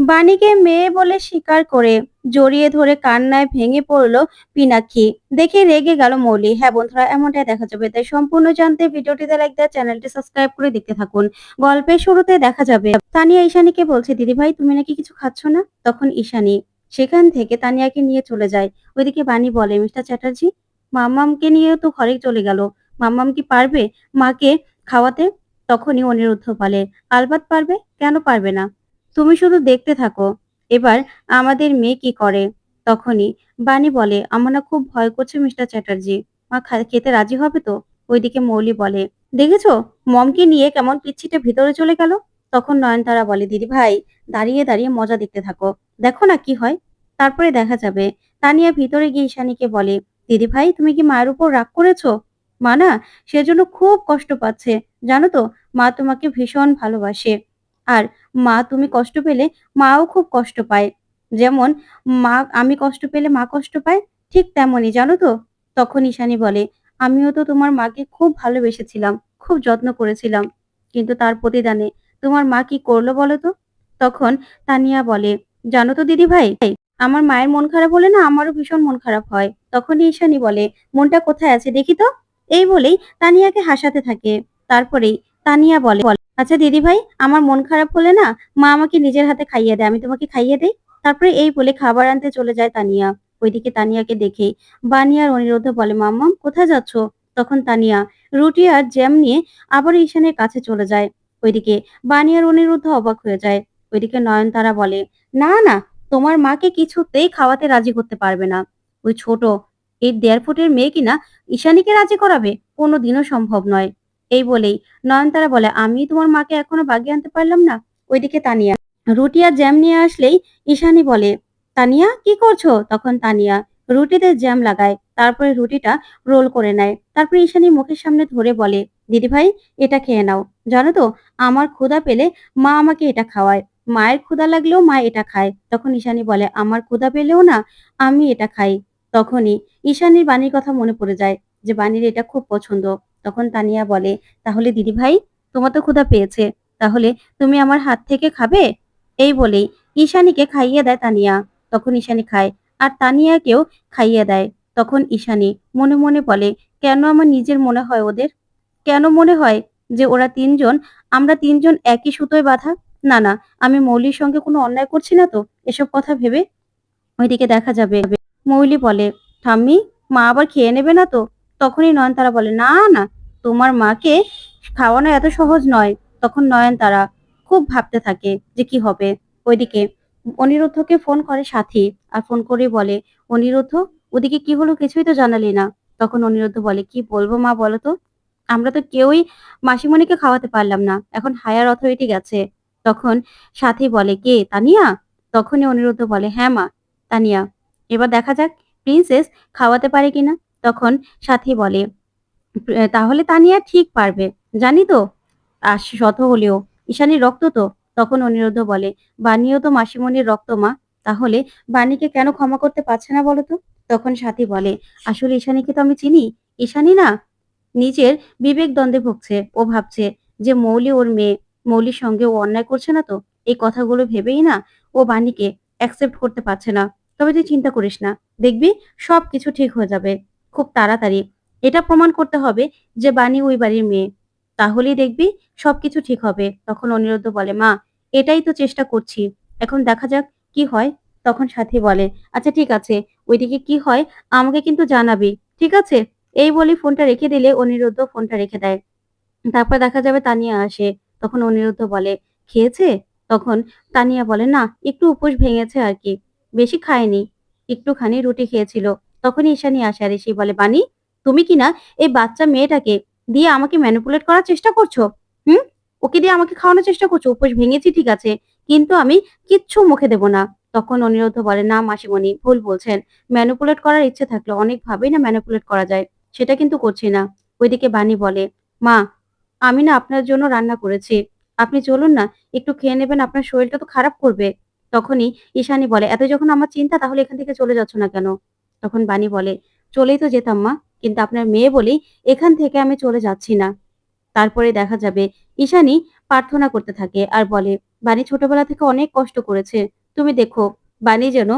বাণীকে মেয়ে বলে স্বীকার করে জড়িয়ে ধরে কান্নায় ভেঙে পড়ল পিনাক্ষী। দেখে রেগে গেল মৌলি। হ্যাঁ বন্ধুরা, এমনটাই দেখা যাবে। তাই সম্পূর্ণ জানতে ভিডিওটিতে লাইক দেওয়া, চ্যানেলটি সাবস্ক্রাইব করে দেখতে থাকুন। গল্পের শুরুতে দেখা যাবে তানিয়া ঈশানীকে বলছে, দিদি ভাই তুমি নাকি কিছু খাচ্ছ না। তখন ঈশানী সেখান থেকে তানিয়াকে নিয়ে চলে যায়। ওইদিকে বাণী বলে, মিস্টার চ্যাটার্জি, মাম্মামকে নিয়ে তো ঘরে চলে গেল। মাম্মাম কি পারবে মাকে খাওয়াতে? তখনই অনিরুদ্ধ বলে, আলবাত পারবে, কেন পারবে না। তুমি শুধু দেখতে থাকো এবার আমাদের মেয়ে কি করে। তখনই বাণী বলে, আমার না খুব ভয় করছে মিস্টার চ্যাটার্জি, মা খেতে রাজি হবে তো? ওইদিকে মৌলি বলে, দেখেছো মমকে নিয়ে কেমন পিচ্ছিটা ভিতরে চলে গেল। তখন নয়নতারা বলে, দিদি ভাই দাঁড়িয়ে দাঁড়িয়ে মজা দেখতে থাকো, দেখো না কি হয়। তারপরে দেখা যাবে তানিয়া ভিতরে গিয়ে ঈশানীকে বলে, দিদি ভাই তুমি কি মায়ের উপর রাগ করেছো? মা না সেজন্য খুব কষ্ট পাচ্ছে, জানো তো, মা তোমাকে ভীষণ ভালোবাসে। আর মা তুমি কষ্ট পেলে মাও খুব কষ্ট পায়। যেমন মা আমি কষ্ট পেলে মা কষ্ট পায়, ঠিক তেমনই জানো তো। তখন ঈশানী বলে, আমিও তো তোমার মাকে খুব ভালোবেসেছিলাম, খুব যত্ন করেছিলাম, কিন্তু তার প্রতিদানে তোমার মা কি করলো বলো তো। তখন তানিয়া বলে, জানো তো দিদি ভাই, আমার মায়ের মন খারাপ হলে না আমারও ভীষণ মন খারাপ হয়। তখনই ঈশানী বলে, মনটা কোথায় আছে দেখি তো। এই বলেই তানিয়াকে হাসাতে থাকে। তারপরেই তানিয়া বলে, আচ্ছা দিদি ভাই, আমার মন খারাপ হলে না মা আমাকে নিজের হাতে খাইয়ে দেয়, আমি তোমাকে খাইয়ে দেই। তারপরে এই বলে খাবার আনতে চলে যায় তানিয়া। ওইদিকে তানিয়াকে দেখে বানি আর অনিরুদ্ধ বলে, মাম্মাম কোথায় যাচ্ছ? তখন তানিয়া রুটি আর জ্যাম নিয়ে আবার ঈশানের কাছে চলে যায়। ওইদিকে বানি আর অনিরুদ্ধ অবাক হয়ে যায়। ওইদিকে নয়নতারা বলে, না না, তোমার মাকে কিছুতেই খাওয়াতে রাজি করতে পারবে না। ওই ছোট এই 1.5 ফুটের মেয়ে কিনা ঈশানীকে রাজি করাবে, কোনোদিনও সম্ভব নয়। এই বলেই নয়নতারা বলে, আমি তোমার মাকে এখনো বাগিয়ে আনতে পারলাম না। ওইদিকে তানিয়া রুটি আর জ্যাম নিয়ে আসলেই ঈশানী বলে, তানিয়া কি করছো? তখন তানিয়া রুটিতে জ্যাম লাগায়, তারপরে রুটিটা রোল করে নেয়। তারপরে ঈশানী মুখের সামনে ধরে বলে, দিদি ভাই এটা খেয়ে নাও, জানো তো আমার ক্ষুধা পেলে মা আমাকে এটা খাওয়ায়, মায়ের ক্ষুধা লাগলেও মা এটা খায়। তখন ঈশানী বলে, আমার ক্ষুধা পেলেও না আমি এটা খাই। তখনই ঈশানীর বাণীর কথা মনে পড়ে যায়, যে বাণীর এটা খুব পছন্দ। তখন তানিয়া বলে, তাহলে দিদি ভাই তোমার তো ক্ষুধা পেয়েছে, তাহলে তুমি আমার হাত থেকে খাবে। এই বলেই ঈশানীকে খাইয়ে দেয় তানিয়া। তখন ঈশানী খায় আর তানিয়াকেও খাইয়ে দেয়। তখন ঈশানী মনে মনে বলে, কেন আমার নিজের মনে হয় ওদের, কেন মনে হয় যে ওরা তিনজন, আমরা তিনজন একই সুতোয় বাঁধা। না না, আমি মৌলির সঙ্গে কোনো অন্যায় করছি না তো এসব কথা ভেবে। ওইদিকে দেখা যাবে মৌলি বলে, ঠাম্মি মা আবার খেয়ে নেবে না তো? তখনই নয়নতারা বলে, না না, তোমার মাকে খাওয়ানো এত সহজ নয়। তখন নয়নতারা খুব ভাবতে থাকে যে কি হবে। ওইদিকে অনিরুদ্ধকে ফোন করে সাথী, আর ফোন করে বলে, অনিরুদ্ধ ওদিকে কি হলো, কিছুই তো জানালি না। তখন অনিরুদ্ধ বলে, কি বলবো মা বলো তো, আমরা তো কেউই মাসিমণিকে খাওয়াতে পারলাম না, এখন হায়ার অথরিটি গেছে। তখন সাথী বলে, কে তানিয়া? তখনই অনিরুদ্ধ বলে, হ্যাঁ মা, তানিয়া। এবার দেখা যাক প্রিন্সেস খাওয়াতে পারে কিনা। তখন সাথী বলে, তাহলে তানিয়া ঠিক পারবে, জানি তো, আর শত হলেও ঈশানীর রক্ত তো। তখন অনিরুদ্ধ বলে, বানিও তো মাসিমণির রক্ত মা, তাহলে বাণীকে কেন ক্ষমা করতে পারছে না বলো তো? তখন সাথী বলে, আসলে ঈশানীকে তো আমি চিনি। ঈশানী না নিজের বিবেক দ্বন্দ্বে ভুগছে। ও ভাবছে যে মৌলি ওর মেয়ে, মৌলির সঙ্গে ও অন্যায় করছে না তো। এই কথাগুলো ভেবেই না ও বাণীকে অ্যাকসেপ্ট করতে পারছে না। তবে তুই চিন্তা করিস না, দেখবি সবকিছু ঠিক হয়ে যাবে খুব তাড়াতাড়ি। এটা প্রমাণ করতে হবে যে বাণী ওই বাড়ির মেয়ে, তাহলেই দেখবি সবকিছু ঠিক হবে। তখন অনিরুদ্ধ বলে, মা এটাই তো চেষ্টা করছি, এখন দেখা যাক কি হয়। তখন সাথী বলে, আচ্ছা ঠিক আছে, ওইদিকে কি হয় আমাকে কিন্তু জানাবি, ঠিক আছে। এই বলে ফোনটা রেখে দিলে অনিরুদ্ধ ফোনটা রেখে দেয়। তারপর দেখা যাবে তানিয়া আসে। তখন অনিরুদ্ধ বলে, খেয়েছে? তখন তানিয়া বলে, না একটু উপোস ভেঙেছে আর কি, বেশি খায়নি, একটুখানি রুটি খেয়েছিল। তখনই ঈশানী আসে আর এসে বলে, বানি তুমি কি না এই বাচ্চা মেয়েটাকে দিয়ে আমাকে ম্যানিপুলেট করার চেষ্টা করছো? হুম, ওকে দিয়ে আমাকে খাওয়ানোর চেষ্টা করছো। উপোস ভেঙেছি ঠিক আছে, কিন্তু আমি কিচ্ছু মুখে দেব না। তখন অনিরুদ্ধ বলে, না মাসিমণি ভুল বলছেন, ম্যানিপুলেট করার ইচ্ছে থাকলে অনেকভাবেই না ম্যানিপুলেট করা যায়, সেটা কিন্তু করছি না। ওইদিকে বানি বলে, মা আমি না আপনার জন্য রান্না করেছি, আপনি চলুন না, একটু খেয়ে নেবেন, আপনার শরীরটা তো খারাপ করবে। তখনই ঈশানী বলে, এত যখন আমার চিন্তা তাহলে এখান থেকে চলে যাচ্ছ না কেন? তখন বানি বলে, চলেই তো যেতাম মা, কিন্তু আপনার মেয়ে বলেই এখান থেকে আমি চলে যাচ্ছি না। তারপরে দেখা যাবে ঈশানী প্রার্থনা করতে থাকে আর বলে, বানি ছোটবেলা থেকে অনেক কষ্ট করেছে। তুমি দেখো বানি যেন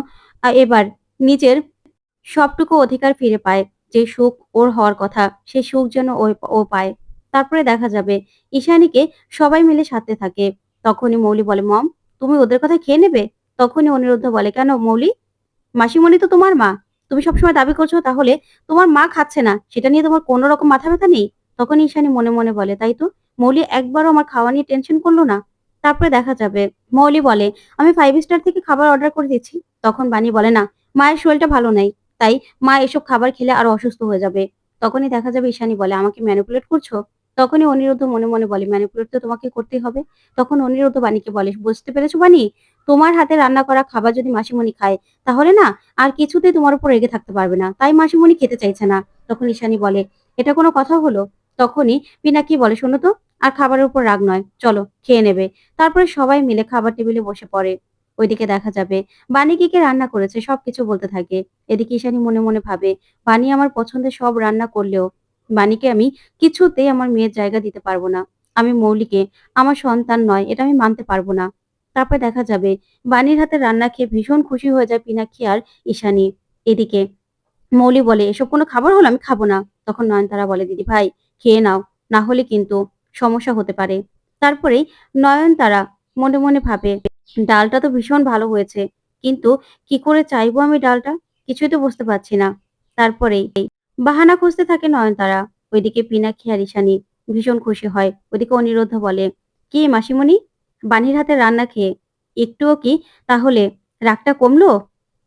এবার নিজের সবটুকু অধিকার ফিরে পায়। যে সুখ ওর হওয়ার কথা, সেই সুখ যেন ও পায়। তারপরে দেখা যাবে ঈশানীকে সবাই মিলে সাথে থাকে। তখনই মৌলি বলে, "মম, তুমি ওদের কথা খেয়ে নেবে?" তখনই অনিরুদ্ধ বলে, "কেন মৌলি? মাসিমণি তো তোমার মা। তুমি সবসময় দাবি করছো তাহলে তোমার মা খাচ্ছে না, সেটা নিয়ে তোমার কোনো রকম মাথা ব্যথা নেই?" তখন ঈশানী মনে মনে বলে, "তাই তো, মৌলি একবারও আমার খাওয়া নিয়ে টেনশন করলো না।" তারপরে দেখা যাবে মৌলি বলে, "আমি 5 স্টার থেকে খাবার অর্ডার করে দিচ্ছি।" তখন বানি বলে, "না, মায়ের শরীরটা ভালো নাই। তাই মা এসব খাবার খেলে আরো অসুস্থ হয়ে যাবে।" তখনই দেখা যাবে ঈশানী বলে, "আমাকে ম্যানিপুলেট করছো?" তখনই অনিরুদ্ধ মনে মনে বলে, "ম্যানিপুলেট তো তোমাকে করতেই হবে।" তখন অনিরুদ্ধ বাণীকে বলে, "বুঝতে পেরেছো বাণী? তোমার হাতে রান্না করা খাবার যদি মাসিমণি খায়, তাহলে না আর কিছুতেই তোমার উপর রেগে থাকতে পারবে না। তাই মাসিমণি খেতে চাইছে না।" তখন ঈশানী বলে, "এটা কোনো কথা হলো?" তখনই পিনাকি বলে, "শোনো তো, আর খাবারের উপর রাগ নয়। চলো খেয়ে নেবে।" তারপরে সবাই মিলে খাবার টেবিলে বসে পড়ে। ওইদিকে দেখা যাবে বানি কি রান্না করেছে সবকিছু বলতে থাকে। এদিকে ঈশানী মনে মনে ভাবে, বানি আমার পছন্দের সব রান্না করলেও বানিকে আমি কিছুতেই আমার মেয়ের জায়গা দিতে পারবো না। আমি মৌলিকে আমার সন্তান নয়, এটা আমি মানতে পারবো না। তারপরে দেখা যাবে বানির হাতের রান্না খেয়ে ভীষণ খুশি হয়ে যায় পিনাক্ষী আর ঈশানী। এদিকে মৌলি বলে, "এসব কোনো খাবার হলো? আমি খাবো না।" তখন নয়নতারা বলে, "দিদি ভাই খেয়ে নাও, না হলে কিন্তু সমস্যা হতে পারে।" তারপরেই নয়নতারা মনে মনে ভাবে, ডালটা তো ভীষণ ভালো হয়েছে, কিন্তু কি করে চাইবো আমি ডালটা? কিছুই তো বুঝতে পারছি না। তারপরেই বাহানা খুঁজতে থাকে নয়নতারা। ওইদিকে পিনাক্ষী আর ঈশানী ভীষণ খুশি হয়। ওইদিকে অনিরুদ্ধ বলে, "কি মাসিমণি, বানির হাতের রান্না খেয়ে একটুও কি তাহলে রাগটা কমলো?"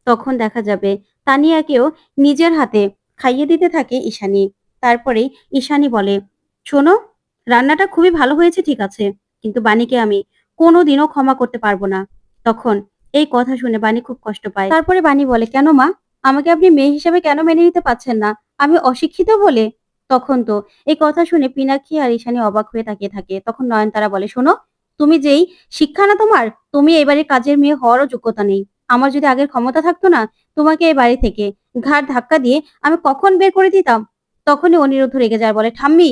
তখন দেখা যাবে তানিয়াকেও নিজের হাতে খাইয়ে দিতে থাকে ঈশানী। তারপরেই ঈশানী বলে, "শোনো, রান্নাটা খুবই ভালো হয়েছে ঠিক আছে, কিন্তু বানিকে আমি কোনোদিনও ক্ষমা করতে পারবো না।" তখন এই কথা শুনে বানি খুব কষ্ট পায়। তারপরে বানি বলে, "কেন মা? আমাকে আপনি মেয়ে হিসেবে কেন মেনে নিতে পারছেন না? আমি অশিক্ষিত বলে?" তখন তো এই কথা শুনে পিনাক্ষী আর ঈশানী অবাক হয়ে তাকিয়ে থাকে। তখন নয়নতারা বলে, "শোনো, তুমি যেই শিক্ষা না তোমার, তুমি এই বাড়ির কাজের মেয়ে হওয়ারও যোগ্যতা নেই। আমার যদি আগের ক্ষমতা থাকতো না, তোমাকে এই বাড়ি থেকে ঘাড় ধাক্কা দিয়ে আমি কখন বের করে দিতাম?" তখনই অনিরুদ্ধ রেগে যায়, বলে, "ঠাম্মি,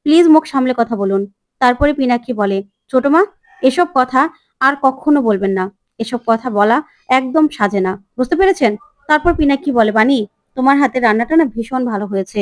প্লিজ মুখ সামলে কথা বলুন।" তারপরে পিনাক্ষী বলে, "ছোট মা, এসব কথা আর কখনো বলবেন না। এসব কথা বলা একদম সাজে না। বুঝতে পেরেছেন?" তারপর পিনাক্ষী বলে, "বানি, তোমার হাতের রান্নাটা না ভীষণ ভালো হয়েছে।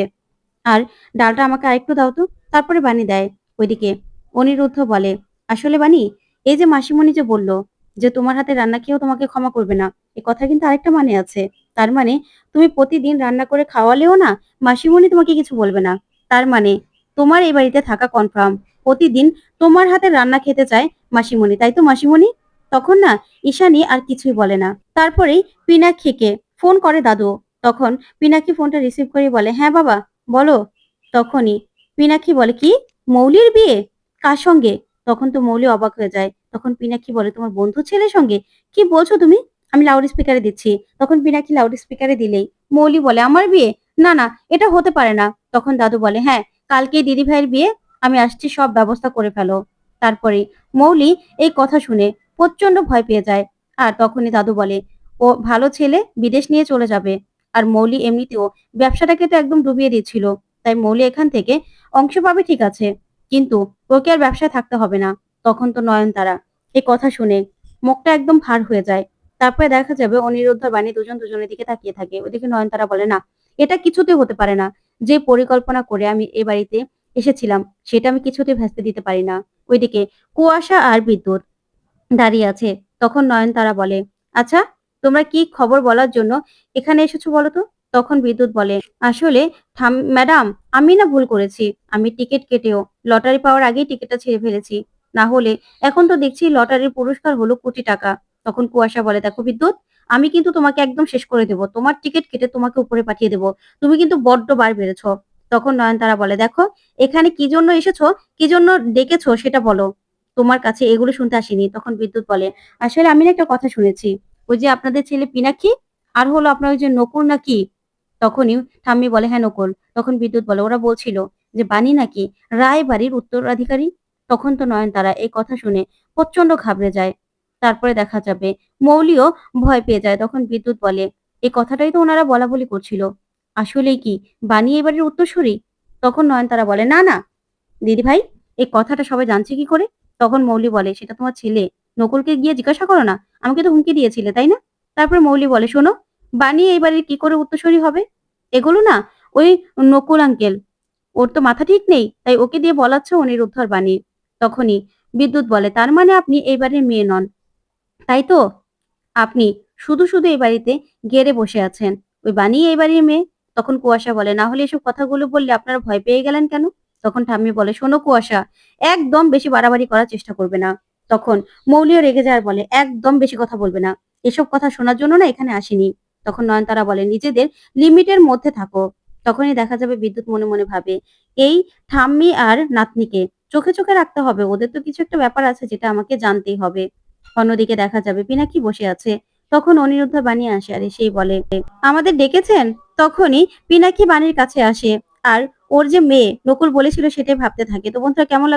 আর ডালটা আমাকে আরেকটু দাও তো।" তারপরে বানি দেয়। ওইদিকে অনিরুদ্ধ বলে, "আসলে বানি, এই যে মাসিমণি যে বলল যে তোমার হাতে রান্না খেয়েও তোমাকে ক্ষমা করবে না, এ কথার কিন্তু আরেকটা মানে আছে। তার মানে তুমি প্রতিদিন রান্না করে খাওয়ালেও না মাসিমণি তোমাকে কিছু বলবে না। তার মানে তোমার এই বাড়িতে থাকা কনফার্ম। প্রতিদিন তোমার হাতে রান্না খেতে চায় মাসিমণি, তাই তো মাসিমণি?" তখন না ঈশানী আর কিছুই বলে না। তারপরেই পিনাক্ষীকে ফোন করে দাদু। তখন পিনাক্ষী ফোনটা রিসিভ করে বলে, "হ্যাঁ বাবা, বলো।" তখনই পিনাক্ষী বলে, "কি? মৌলির বিয়ে? কার সঙ্গে?" তখন তো মৌলি অবাক হয়ে যায়। তখন পিনাক্ষী বলে, "তোমার বন্ধুর ছেলের সঙ্গে? কি বলছো তুমি? আমি লাউড স্পিকারে দিচ্ছি।" তখন পিনাক্ষী লাউড স্পিকারে দিলেই মৌলি বলে, "আমার বিয়ে? না না, এটা হতে পারে না।" তখন দাদু বলে, "হ্যাঁ, কালকেই দিদি ভাইয়ের বিয়ে। আমি আসছি, সব ব্যবস্থা করে ফেলো।" তারপরে মৌলি এই কথা শুনে প্রচন্ড ভয় পেয়ে যায়। আর তখনই দাদু বলে, "ও ভালো ছেলে, বিদেশ নিয়ে চলে যাবে।" আর মৌলি এমনিতেও ব্যবসাটাকে তো একদম ডুবিয়ে দিচ্ছিল। তাই মৌলি এখান থেকে অংশ পাবে ঠিক আছে, কিন্তু ওকে আর ব্যবসায় থাকতে হবে না। তখন তো নয়নতারা এই কথা শুনে মুখটা একদম ভার হয়ে যায়। তারপরে দেখা যাবে অনিরুদ্ধ আর বাণী দুজন দুজনের দিকে তাকিয়ে থাকে। ওদিকে নয়নতারা বলে, "না, এটা কিছুতেই হতে পারে না। যে পরিকল্পনা করে আমি এ বাড়িতে এসেছিলাম, সেটা আমি কিছুতেই ভেস্তে দিতে পারি না।" ওইদিকে কুয়াশা আর বিদ্যুৎ দাঁড়িয়ে আছে। তখন নয়নতারা বলে, "আচ্ছা, তোমরা কি খবর বলার জন্য এখানে এসেছো বলো তো?" তখন বিদ্যুৎ বলে, "আসলে ম্যাডাম, আমি না ভুল করেছি। আমি টিকিট কেটেও লটারি পাওয়ার আগেই টিকিটটা ছিঁড়ে ফেলেছি। না হলে এখন তো দেখছি লটারির পুরস্কার হলো কোটি টাকা।" তখন কুয়াশা বলে, "দেখো বিদ্যুৎ, আমি কিন্তু তোমাকে একদম শেষ করে দেব। তোমার টিকিট কেটে তোমাকে উপরে পাঠিয়ে দেব। তুমি কিন্তু বড্ড বার বেড়েছো।" তখন নয়নতারা বলে, "দেখো, এখানে কি জন্য এসেছো, কি জন্য ডেকেছো সেটা বলো। তোমার কাছে এগুলো শুনতে আসিনি।" তখন বিদ্যুৎ বলে, "আসলে আমি না একটা কথা শুনেছি। ওই যে আপনাদের ছেলে পিনাকি আর হলো আপনার ওই যে নকুল নাকি?" তখনই ঠাম্মি বলে, "হ্যাঁ, নকুল।" তখন বিদ্যুৎ বলে, "ওরা বলছিল যে বানি নাকি রায় বাড়ির উত্তরাধিকারী।" তখন তো নয়নতারা এই কথা শুনে প্রচন্ড ঘাবড়ে যায়। তারপরে দেখা যাবে মৌলিও ভয় পেয়ে যায়। তখন বিদ্যুৎ বলে, "এই কথাটাই তো ওনারা বলাবলি করছিল। আসলেই কি বানি এই বাড়ির উত্তরসূরি?" তখন নয়নতারা বলে, "না না দিদিভাই, এই কথাটা সবাই জানছে কি করে?" তখন মৌলি বলে, "সেটা তোমার ছেলে নকুলকে গিয়ে জিজ্ঞাসা করো না, আমাকে তো হুমকি দিয়েছিলে তাই না? তারপর মৌলি বলে, শোনো, বানি এই বাড়ির কি করে উত্তরসূরি হবে? এগুলো না ওই নকুল আঙ্কেল, ওর তো মাথা ঠিক নেই, তাই ওকে দিয়ে বলাচ্ছে অনিরুদ্ধর বাণী। তখনই বিদ্যুৎ বলে, তার মানে আপনি এই বাড়ির মেয়ে নন, তাই তো? আপনি শুধু এই বাড়িতে গেড়ে বসে আছেন। ওই বাণী এই বাড়ির মেয়ে। তখন কুয়াশা বলে, না হলে এসব কথাগুলো বললে আপনারা ভয় পেয়ে গেলেন কেন? তখন ঠাম্মি বলে, শোনো কুয়াশা, একদম বেশি বাড়াবাড়ি করার চেষ্টা করবে না। তখন মৌলিও রেগে যায় আর বলে, একদম বেশি কথা বলবে না। এসব কথা শোনার জন্য না এখানে আসিনি। তখন নয়নতারা বলে, নিজেদের লিমিটের মধ্যে থাকো। তখনই দেখা যাবে বিদ্যুৎ মনে মনে ভাবে, এই ঠাম্মি আর নাতনিকে চোখে রাখতে হবে। ওদের তো কিছু একটা ব্যাপার আছে যেটা আমাকে জানতেই হবে। অন্যদিকে দেখা যাবে পিনাকি বসে আছে। তখন অনিরুদ্ধ বাণী আসে আর এসেই বলে, আমাদের ডেকেছেন? তখনই পিনাকি বাণীর কাছে আসে আর ওর যে মেয়ে নকুল বলেছিল সেটাই ভাবতে থাকে। তো বন্ধুরা, কেমন